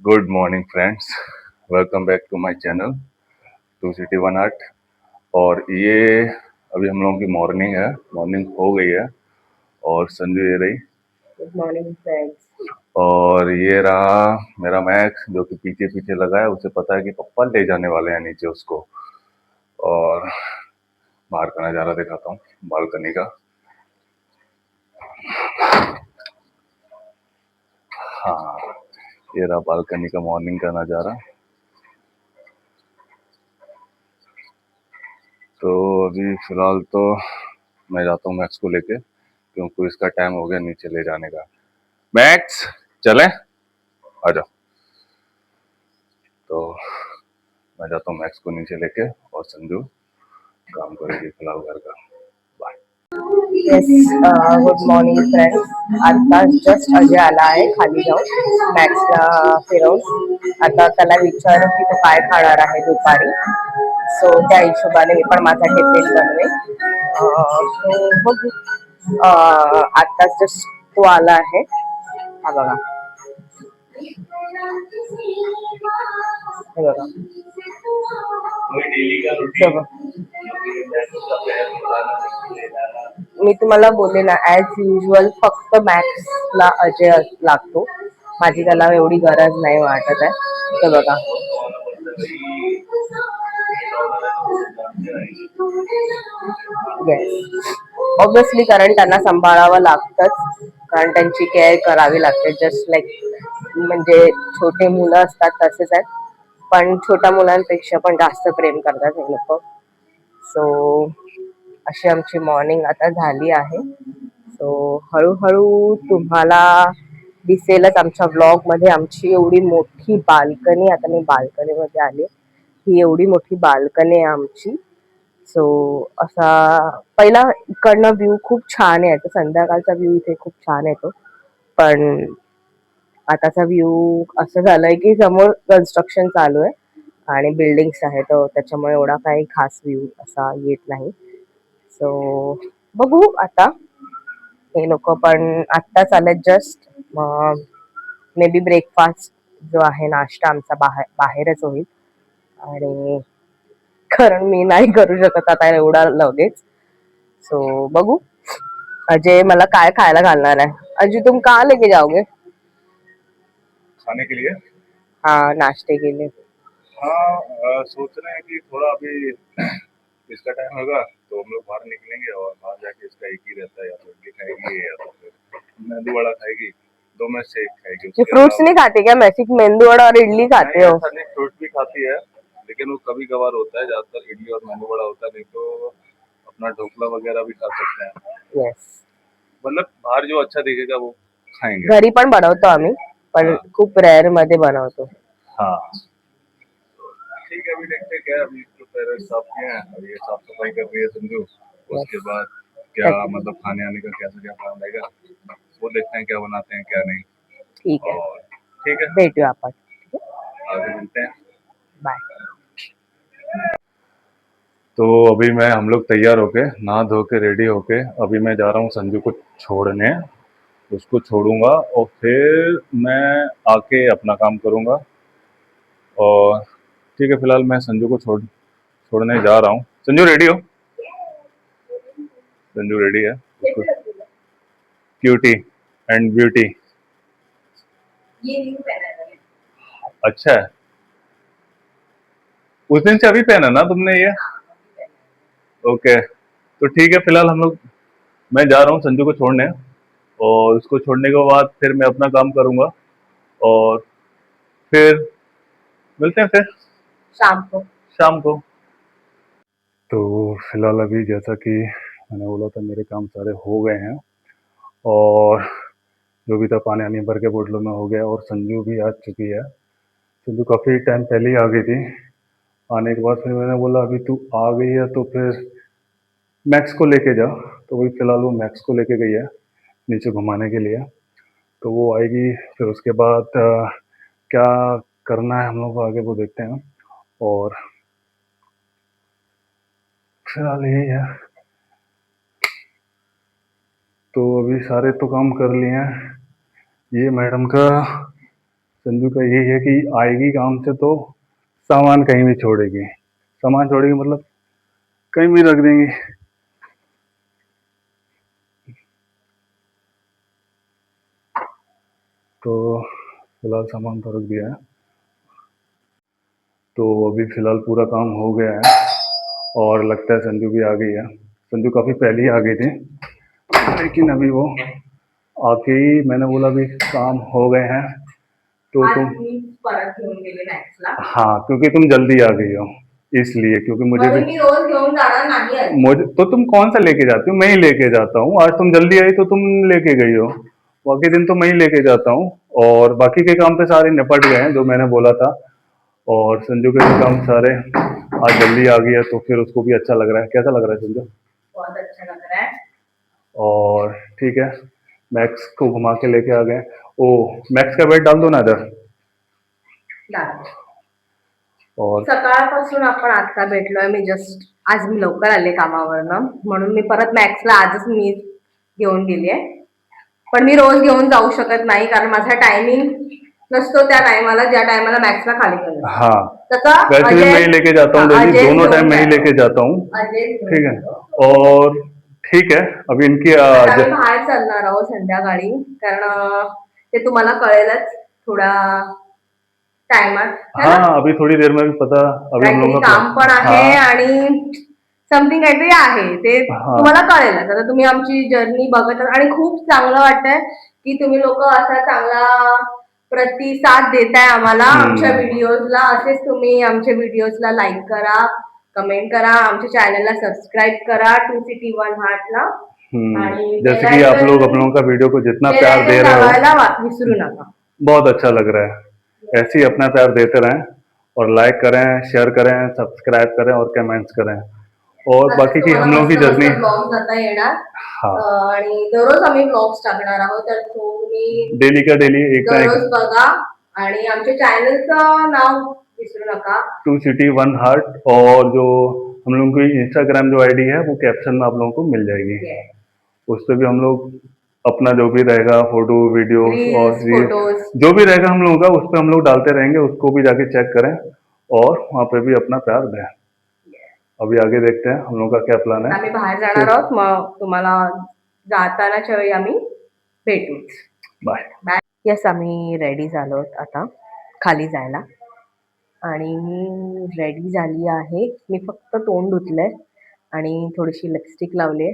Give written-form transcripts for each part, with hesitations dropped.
Good morning friends, welcome back to my channel to city one art. और ये अभी हम लोगों की मॉर्निंग है, मॉर्निंग हो गई है और संजू ये रही। Good morning friends. और ये रहा मेरा मैक्स जो कि पीछे पीछे लगा है, उसे पता है कि पप्पा ले जाने वाले हैं नीचे उसको। और बाहर का नज़ारा दिखाता हूँ, बालकनी का। हाँ, ये रहा बालकनी का मॉर्निंग का नज़ारा। तो अभी फिलहाल तो मैं जाता हूँ मैक्स को लेके, क्योंकि इसका टाइम हो गया नीचे ले जाने का। मैक्स, चले आ जाओ। तो मैं जाता हूँ मैक्स को नीचे लेके, और संजू काम करेगी फिलहाल घर का। Bye. Yes, good morning friends. आता जस्ट अजय आला आहे खाली जाऊन मॅक्सला फिरवून. आता त्याला विचार की तो काय खाणार आहे दुपारी. सो त्या हिशोबाने मी पण माझा टिफिन बनवेन. सो बघू. आता जस्ट तो आला आहे. हा बघा, हे बघा. मी तुम्हाला बोलले ना, ऍज युजल फक्त मॅक्सला अजय लागतो. माझी त्याला एवढी गरज नाही वाटत आहे. ते बघा, येस, ऑब्विसली, कारण त्यांना सांभाळावं लागतंच, कारण त्यांची केअर करावी लागते. जस्ट लाईक म्हणजे छोटे मुलं असतात तसेच आहेत, पण छोट्या मुलांपेक्षा पण जास्त प्रेम करतात हे लोक. सो अशी आमची मॉर्निंग आता झाली आहे. सो हळूहळू तुम्हाला दिसेलच आमच्या ब्लॉग मध्ये आमची एवढी मोठी बाल्कनी. आता मी बाल्कनी मध्ये आले. ही एवढी मोठी बाल्कनी आहे आमची. सो असा पहिला इकडनं व्ह्यू खूप छान आहे. संध्याकाळचा व्ह्यू इथे खूप छान येतो, पण आताचा व्ह्यू असं झालंय की समोर कन्स्ट्रक्शन चालू आहे आणि बिल्डिंग्स आहेत, तर त्याच्यामुळे एवढा काही खास व्ह्यू असा येत नाही. सो बघू आता. हे लोक पण आत्ताच आले जस्ट. मे बी ब्रेकफास्ट जो आहे, नाश्ता आमचा बाहेरच होईल. आणि कारण मी नाही करू शकत आता एवढा लगेच. सो बघू अजय मला काय खायला घालणार आहे. अजय तुम कहाँ लेके जाओगे? खाने के लिए? हाँ, नाश्ते के लिए. हाँ, सोच रहे हैं कि थोड़ा अभी इसका टाइम होगा तो हम लोग बाहर निकलेंगे, और बाहर जाके इसका एक ही रहता है, या तो इडली खाएगी या तो फिर मेंदू वड़ा खाएगी। दो में से एक खाएगी। ये उसके फ्रूट्स नहीं अलावा खाते क्या? मैं सिर्फ मेंदू वड़ा और इडली खाते नहीं, हो. ऐसा नहीं, फ्रूट भी खाती है, लेकिन वो कभी कभार होता है। ज्यादातर इडली और मेंदू वड़ा होता है, नहीं तो अपना ढोकला वगैरह भी खा सकते हैं। येस, मतलब बाहर जो अच्छा दिखेगा वो खाएंगे। घरी पण बनवतो आम्ही, पण हाँ खूप रेअर मध्ये बनवतो. हाँ, ठीक है। अभी देखते हैं क्या है। अभी तो पैर साफ किए हैं, अब ये साफ सफाई कर रही है संजू। येस, उसके बाद क्या मतलब खाने आने का कैसा क्या प्लान रहेगा, वो देखते हैं क्या बनाते हैं क्या नहीं। ठीक आहे, और ठीक है, भेटूया आपण. आगे मिलते हैं। बाय. तो अभी मैं हम लोग तैयार होके नहा धो के रेडी होके अभी मैं जा रहा हूँ संजू को छोड़ने। उसको छोड़ूंगा और फिर मैं आके अपना काम करूँगा। और ठीक है, फिलहाल मैं संजू को छोड़ने जा रहा हूँ। संजू रेडी हो? संजू रेडी है। उसको क्यूटी एंड ब्यूटी। अच्छा है, उस दिन से अभी पहना ना तुमने ये? ओके, तो ठीक है, फिलहाल हम लोग, मैं जा रहा हूँ संजू को छोड़ने, और उसको छोड़ने के बाद फिर मैं अपना काम करूँगा, और फिर मिलते हैं फिर शाम को. शाम को। तो फिलहाल अभी जैसा कि मैंने बोला था, मेरे काम सारे हो गए हैं, और जो भी था पानी आनी भर के बोतलों में हो गया, और संजू भी आ चुकी है। संजू काफ़ी टाइम पहले ही आ गई थी। आने के बाद फिर मैंने बोला अभी तू आ गई है तो फिर मैक्स को लेके जा। तो वही फिलहाल वो मैक्स को लेके गई है नीचे घुमाने के लिए। तो वो आएगी, फिर उसके बाद क्या करना है हम लोग को आगे वो देखते हैं। और फिलहाल यही है। तो अभी सारे तो काम कर लिए हैं। ये मैडम का संजू का यही है कि आएगी काम से तो सामान कहीं भी छोड़ेगी, सामान छोड़ेगी मतलब कहीं भी रख देंगी। तो फिलहाल सामान तो रख दिया है, तो अभी फिलहाल पूरा काम हो गया है और लगता है संजू भी आ गई है। संजू काफ़ी पहले ही आ गई थी, लेकिन अभी वो आके ही मैंने बोला अभी काम हो गए हैं तो आज तुम, मी परत घेऊन गेले मॅक्सला, हाँ क्योंकि तुम जल्दी आ गई हो इसलिए, क्योंकि मुझे भी म्हणून मी रोज घेऊन जाणार नाही आहे. मुझे तो तुम कौन सा लेके जाती हो, मैं ही लेके जाता हूँ। आज तुम जल्दी आई तो तुम लेके गई हो, बाकी दिन तो मैं ही लेके जाता हूँ। और बाकी के काम पे सारे निपट गए हैं जो मैंने बोला था, और संजू के भी काम सारे आज जल्दी आ गई है तो फिर उसको भी अच्छा लग रहा है। कैसा लग रहा है संजू? बहुत अच्छा लग रहा है. और ठीक है, मैक्स को घुमा के लेके आ गए। ओ मैक्स का वेट डाल दो ना इधर। डाळ. और सकाळपासून आपण आता भेटलोय. मी जस्ट आज मी लवकर आले कामावरनं, म्हणून मी परत मॅक्सला आजच मी घेऊन गेली आहे. पण मी रोज घेऊन जाऊ शकत नाही कारण माझा टायमिंग नसतो त्या टायमाला ज्या टायमाला मॅक्सला खाली करत. हाँ, तसा वैसे भी मैं ही लेके जाता हूँ डेली, अजय दोनों टाइम घेऊन मैं ही जातो. लेके जाता हूँ। अजय घेऊन ठीक है, जातो. और ठीक है अभी इनकी आता आम्ही बाहेर चालणार आहोत संध्याकाळी, कारण ते तुम्हाला कळेलच थोडा टायमात, है ना? हाँ अभी थोड़ी देर में भी पता, अभी हम काहीतरी लोगों काम पण का आहे हाँ आणि समथिंग काहीतरी आहे ते हाँ तुम्हाला कळेलच. आता तुम्ही आमची जर्नी बघत आहात आणि खूप चांगलं वाटतंय की तुम्ही लोक असा चांगला प्रतिसाद देताय आम्हाला आमच्या व्हिडिओजला. असेच तुम्ही आमच्या व्हिडिओजला लाईक करा, कमेंट करा, आमच्या चॅनलला सबस्क्राईब करा 2 City 1 Heart ला. आणि जैसे कि आप लोग का वीडियो को जितना प्यार दे रहे हो लावायला विसरू नका. बहुत अच्छा लग रहा है। ऐसे ही अपना प्यार देते रहें और लाइक करें, शेयर करें, सब्सक्राइब करें और कमेंट्स करें। और बाकी की हम लोगों की जर्नी ब्लॉग जाता येणार हाँ आणि दररोज आम्ही ब्लॉग्स टाकणार आहोत, तर तुम्ही डेली का डेली एक ना दररोज एक बघा. आणि आमच्या चॅनलचं नाव विसरू नका, 2 City 1 Heart। और जो हम लोगों की इंस्टाग्राम जो आईडी है वो कैप्शन में आप लोगों को मिल जाएगी। उस पर भी हम लोग अपना जो भी रहेगा फोटो वीडियोस और फोटोज जो भी रहेगा हम लोगों का उस पर हम लोग डालते रहेंगे, उसको भी जाके चेक करें और वहाँ पे भी अपना प्यार दें। अभी आगे देखते हैं हम लोगों का क्या प्लान है। आम्ही बाहेर जाणार आहोत, मग तुम्हाला जातानाच्या वेळी आम्ही भेटूच. Bye bye. येस, आम्ही रेडी झालो आता खाली जायला आणि मी रेडी झाली आहे. मी फक्त तोंड धुतलंय आणि थोडीशी लिपस्टिक लावली.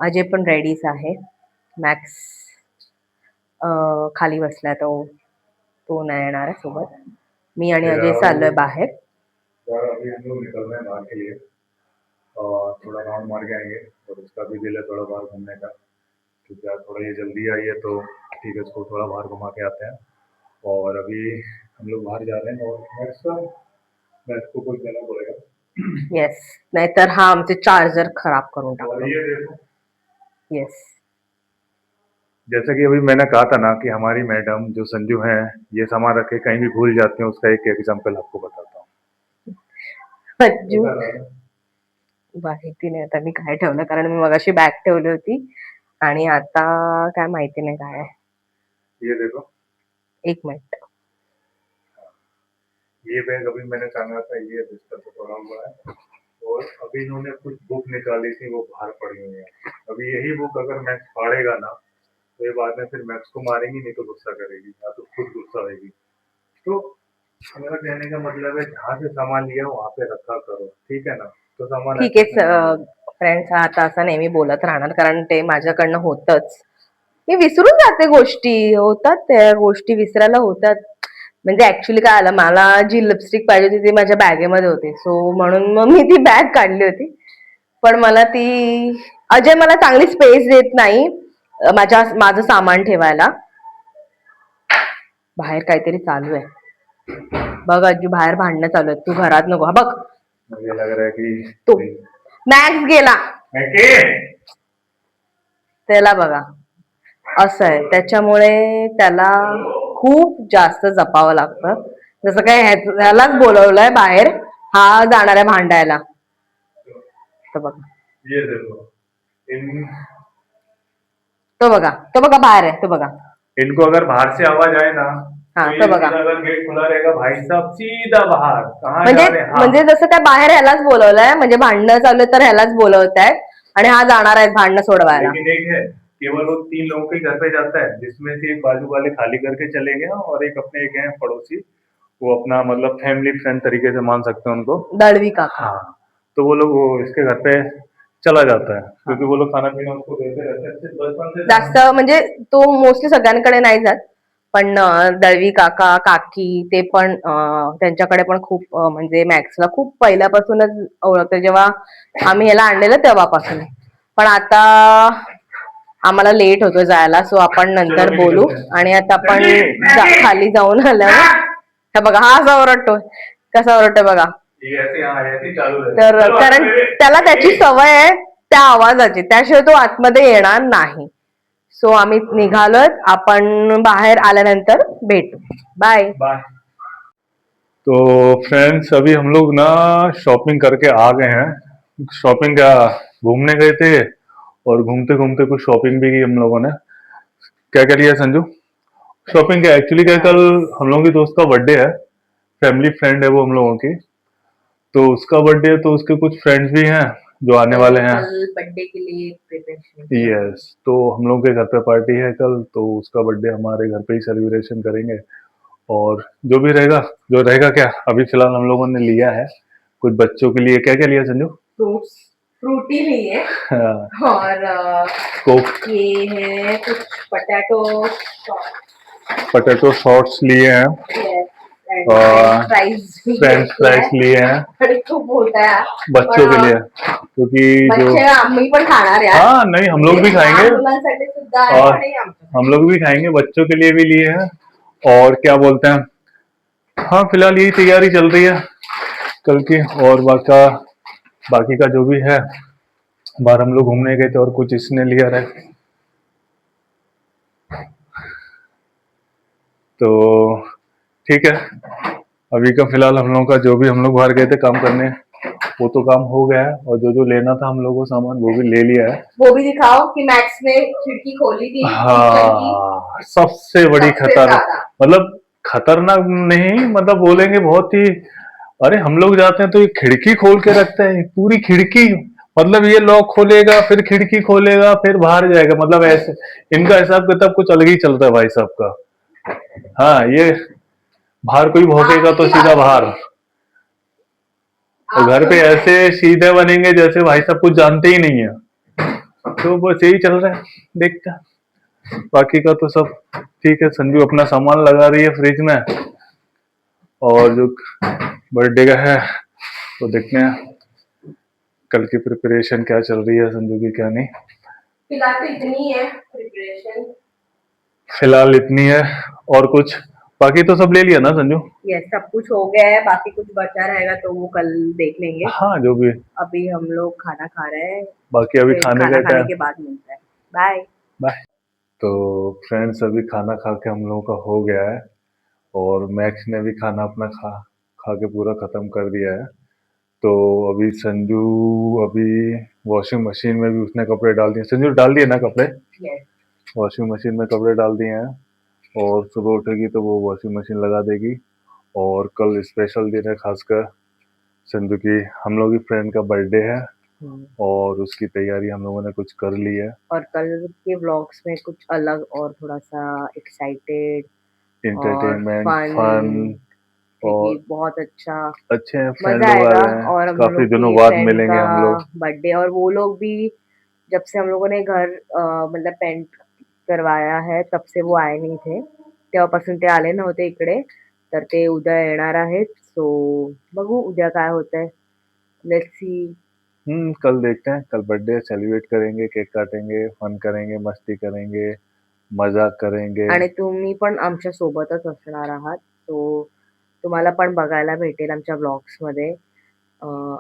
अजय पण रेडीच आहे. मॅक्स खाली बसला, तो नाही येणार आहे सोबत. मी आणि अजय चाललोय बाहेर. अभी हम लोग निकल रहे हैं बाहर के लिए और थोड़ा राउंड मार के आएंगे, और उसका भी दिल है थोड़ा बाहर घूमने का, क्योंकि आज थोड़ा ये जल्दी आई है तो ठीक है इसको थोड़ा बाहर घुमा के आते हैं। और अभी हम लोग बाहर जा रहे हैं और मैक्स को कुछ देना पड़ेगा। येस, नाहीतर हा आमचे चार्जर खराब करून और टाकतो. ये देखो, येस, जैसा कि अभी मैंने कहा था ना कि हमारी मैडम जो संजू हैं ये सामान रख के कहीं भी भूल जाती हैं, उसका एक एग्जांपल आपको बताता हूँ। संजू माहिती नाही आता मी काय ठेवलं, कारण मी मगाशी बॅग ठेवली होती आणि आता काय माहिती नाही काय आहे. ये देखो, एक मिनिट. ये बैग अभी मैंने टांगा था, ये बिस्तर पे पड़ा हुआ है, और अभी इन्होंने कुछ बुक निकाली थी वो बाहर पड़ी हुई है। अभी यही बुक अगर मैक्स फाड़ेगा ना तो ये बाद में फिर मैक्स को मारेंगी, नहीं तो गुस्सा करेगी या तो खुद गुस्सा होगी। तो मेरा कहने का मतलब है जहाँ से सामान लिया वहाँ पे रखा करो, ठीक है ना? तो सामान ठीक आहे फ्रेंड्स, आता असं नेहमी बोलत राहणार कारण ते माझ्याकडनं होतच. मी विसरून जाते गोष्टी, होतात त्या गोष्टी विसरायला होतात. म्हणजे ऍक्च्युली काय आलं, मला जी लिपस्टिक पाहिजे होती ती माझ्या बॅगेमध्ये होती, सो म्हणून मग मी ती बॅग काढली होती. पण मला ती अजय मला चांगली स्पेस देत नाही माझं सामान ठेवायला. बाहेर काहीतरी चालू आहे बघ अजू, बाहेर भांडणं चालू आहेत. तू घरात नको. हा बघ, मुझे लग रहा है कि तो मॅक्स गेला, त्याला बघा असं आहे. त्याच्यामुळे त्याला खूप जास्त जपावं लागतं. जसं काय ह्यालाच बोलवलंय बाहेर, हा जाणार आहे भांडायला. तर बघा, ये देखो तो बघा बाहेर आहे, तो बघा. इनको अगर बाहर से आवाज आए ना हा तो तो ये बघा, सीधा अगर गेट खुला रहेगा भाई साहब सीधा बाहर कहाँ म्हणजे जा रहे हैं म्हणजे हाँ। जसं काय बाहेर ह्यालाच बोलवलंय, म्हणजे भांडणं चालू आहेत तर ह्यालाच बोलवत आहेत आणि हा जाणार आहे भांडणं सोडवायला. लेकिन एक है केवल वो 3 लोगों के घर पे जाता है जिसमें से एक बाजू वाले खाली करके चले गए और एक अपने एक हैं पड़ोसी वो अपना मतलब फैमिली फ्रेंड तरीके से मान सकते हैं उनको। दळवी काका. हाँ तो वो लोग वो इसके घर पे चला जाता है हा. क्योंकि वो लोग खाना पीना उसको देते रहते हैं सिर्फ बचपन से जास्त म्हणजे तो मोस्टली सगळ्यांकडे नाही जात, पण दळवी काका काकी ते पण त्यांच्याकडे पण खूप म्हणजे मॅक्सला खूप पहिल्यापासूनच ओळखते, जेव्हा आम्ही ह्याला आणलेलं तेव्हापासून. पण आता आम्हाला लेट होतो जायला, सो आपण चलो नंतर मी बोलू. निघते हैं। आणि आता आपण रणजी! खाली जाऊन आल्यावर हे बघा हा असा ओरडतोय, कसा ओरडतोय बघा. ये ऐसे हाँ ऐसे ही चालू रहता तर है चलो कारण आगे त्याला त्याची रणजी! सवय आहे त्या आवाजाची, त्याशिवाय तो आतमध्ये येणार नाही. सो आम्ही निघालोय, आपण बाहेर आल्यानंतर भेटू. बाय. बाय। तो फ्रेंड्स अभी हम लोग ना शॉपिंग करके आ गए हैं। शॉपिंग क्या घूमने गए थे और घूमते घूमते कुछ शॉपिंग भी की हम लोगों ने। क्या क्या लिया संजू? शॉपिंग क्या एक्चुअली क्या कल हम लोगों की दोस्त का बर्थडे है, फैमिली फ्रेंड है वो हम लोगों की, तो उसका बर्थडे है तो उसके कुछ फ्रेंड्स भी हैं जो आने वाले हैं। कल बर्थडे के लिए प्रिपरेशन। यस तो हम लोग के घर पे पार्टी है कल, तो उसका बर्थडे हमारे घर पे ही सेलिब्रेशन करेंगे। और जो भी रहेगा जो रहेगा क्या अभी फिलहाल हम लोगों ने लिया है कुछ बच्चों के लिए। क्या क्या लिया संजू? फ्रूट्स, फ्रूटी लिए और कोक ये है कुछ पोटैटो पोटैटो शॉर्ट्स लिए हैं और फ्राइज फ्रेंच फ्राइज लिए हैं खूप मोठा है बच्चों के लिए क्योंकि जो बच्चे आम्ही पण खाणार आहे. हाँ नहीं हम लोग भी खाएंगे मुलांसाठी सुद्धा आहे और आणि आमच्या हम लोग भी खाएंगे बच्चों के लिए भी लिए हैं। और क्या बोलते हैं हाँ फिलहाल यही तैयारी चल रही है कल की। और बाकी का जो भी है बाहर हम लोग घूमने गए थे और कुछ इसने लिया रहे तो ठीक है। अभी का फिलहाल हम लोगों का जो भी हम लोग बाहर गए थे काम करने वो तो काम हो गया है और जो जो लेना था हम लोगों को सामान वो भी ले लिया है। वो भी दिखाओ कि मैक्स ने खिड़की खोली थी किचन की हाँ सबसे बड़ी सबसे खतरनाक ज्यादा। मतलब खतरनाक नहीं मतलब बोलेंगे बहुत ही। अरे हम लोग जाते हैं तो ये खिड़की खोल के रखते हैं पूरी खिड़की मतलब ये लॉक खोलेगा फिर खिड़की खोलेगा फिर बाहर जाएगा मतलब ऐसे इनका हिसाब किताब कुछ अलग ही चलता है भाई साहब का। हाँ ये बाहर कोई भौंकेगा तो सीधा बाहर और घर पे ऐसे सीधे बनेंगे जैसे भाई साहब कुछ जानते ही नहीं है। तो बस यही चल रहा है देखते हैं बाकी का तो सब ठीक है। संजू अपना सामान लगा रही है फ्रिज में और जो बर्थडे का है तो देखते हैं कल की प्रिपरेशन क्या चल रही है संजू की क्या नहीं। फिलहाल तो इतनी है प्रिपरेशन। फिलहाल इतनी है और कुछ बाकी तो सब ले लिया ना संजू? यस सब कुछ हो गया है, बाकी कुछ बचा रहेगा तो वो कल देख लेंगे। हाँ जो भी अभी हम लोग खाना खा रहे हैं, बाकी अभी फिर खाने खाना का खाने टाइम। के बाद मिलता है। बाय। बाय। तो फ्रेंड्स अभी खाना खा के हम लोगों का हो गया है और मैक्स ने भी खाना अपना खा खा के पूरा खत्म कर दिया है। तो अभी संजू अभी वॉशिंग मशीन में भी उसने कपड़े डाल दिए। संजू डाल दिए ना कपड़े? यस वॉशिंग मशीन में कपड़े डाल दिए हैं और सुबह उठेगी तो वो वॉशिंग मशीन लगा देगी। और कल स्पेशल दिन है खासकर संजू की हम लोग की फ्रेंड का बर्थडे है और उसकी तैयारी हम लोगों ने कुछ कर ली है। और कल के व्लॉग्स में कुछ अलग और थोड़ा सा एक्साइटेड और एंटरटेनमेंट फन फन और बहुत अच्छा अच्छे हैं फ्रेंड मजा लोग आ आएगा। रहे हैं और हम काफी लोग दिनों की बाद फ्रेंड मिलेंगे का हम लोग। बर्थडे, और वो लोग भी जब से हम लोगों ने घर मतलब पेंट करवाया है तब से वो आए नहीं थे, तेव्हापासून ते आले नव्हते इकडे, तर ते उद्या येणार आहेत. सो बघू उद्या काय होतंय, लेट्स सी. कल देखते हैं कल बर्थडे सेलिब्रेट करेंगे केक काटेंगे फन करेंगे मस्ती करेंगे मजाक करेंगे। आणि तुम्ही पण आमच्या सोबतच असणार आहात, सो तुम्हाला पण बघायला भेटेल आमच्या व्लॉग्समध्ये.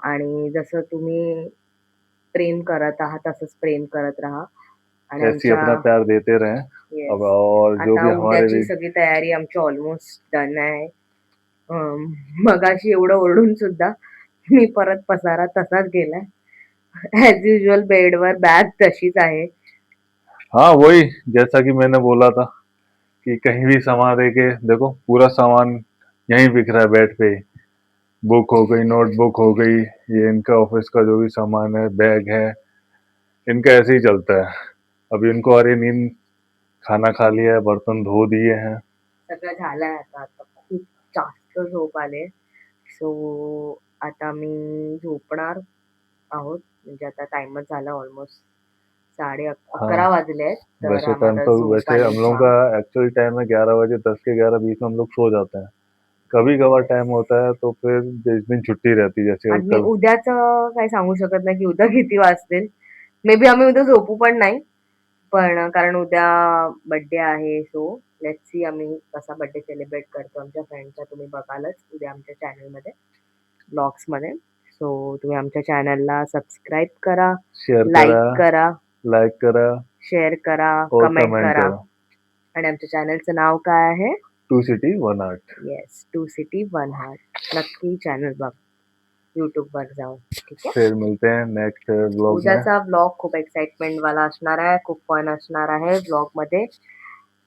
आणि जसं तुम्ही प्रेम करत आहात तसंच प्रेम करत राहा. आणि ऐसे ही आमच्या अपना प्यार देते रहें। येस अब और जो आता भी हमारे उद्याची भी सगळी तयारी आमची ऑलमोस्ट डन आहे. मगाशी एवढं ओरडून सुद्धा मी परत पसारा तसाच गेलाय. ॲज युजुअल बेडवर बॅग तशीच आहे. हाँ वही जैसा कि मैंने बोला था कि कहीं भी सामान दे के देखो पूरा सामान यहीं बिक रहा है बेड पे ही। बुक हो गई, नोटबुक हो गई, ये इनका ऑफिस का जो भी सामान है, बैग है, इनका ऐसे ही चलता है। अभी इनको अरे नींद, खाना खा लिया है, बर्तन धो दिए हैं। सगळं झालंय आता आता खूप जास्त झोप आले. सो आता मी झोपणार आहोत. म्हणजे आता टाइमच झाला ऑलमोस्ट हाँ, 11 वाजले आहेत. तर वैसे टाइम आम्हाला तो झोप वैसे आली हम लोगों जाम. का एक्चुअल टाइम है 11 बजे, 10 के 11 बीच में हम लोग सो जाते हैं। कभी कभार टाइम होता है तो फिर जिस दिन छुट्टी रहती है जैसे आणि कल। उद्याचं काही सांगू शकत नाही की उद्या किती वाजतील. मे बी आम्ही उद्या झोपू पण नाही. पण कारण उद्या बर्थडे आहे. सो लेट्स सी आम्ही कसा बर्थडे सेलिब्रेट करतो आमच्या फ्रेंडचा. तुम्ही बघालच उद्या आमच्या चॅनलमध्ये, ब्लॉग्समध्ये. सो तुम्ही आमच्या चॅनलला सबस्क्राईब करा, शेयर लाईक करा, करा, लाइक करा शेअर करा, और कमेंट कमेंट करा. करा। आणि आमच्या चॅनलचं नाव काय आहे? 2 city 1 art. Yes, 2 city 1 heart. नक्की चॅनल बघ YouTubeवर जाऊन. ठीक आहे. फिर मिलते हैं नेक्स्ट ब्लॉग में। उद्याचा ब्लॉग खूप एक्साइटमेंट वाला असणार आहे. खूप फन असणार आहे ब्लॉगमध्ये.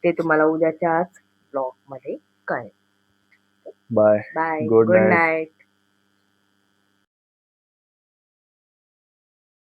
ते तुम्हाला उद्याच्याच ब्लॉगमध्ये कळेल. Bye, bye. Good good night. Night.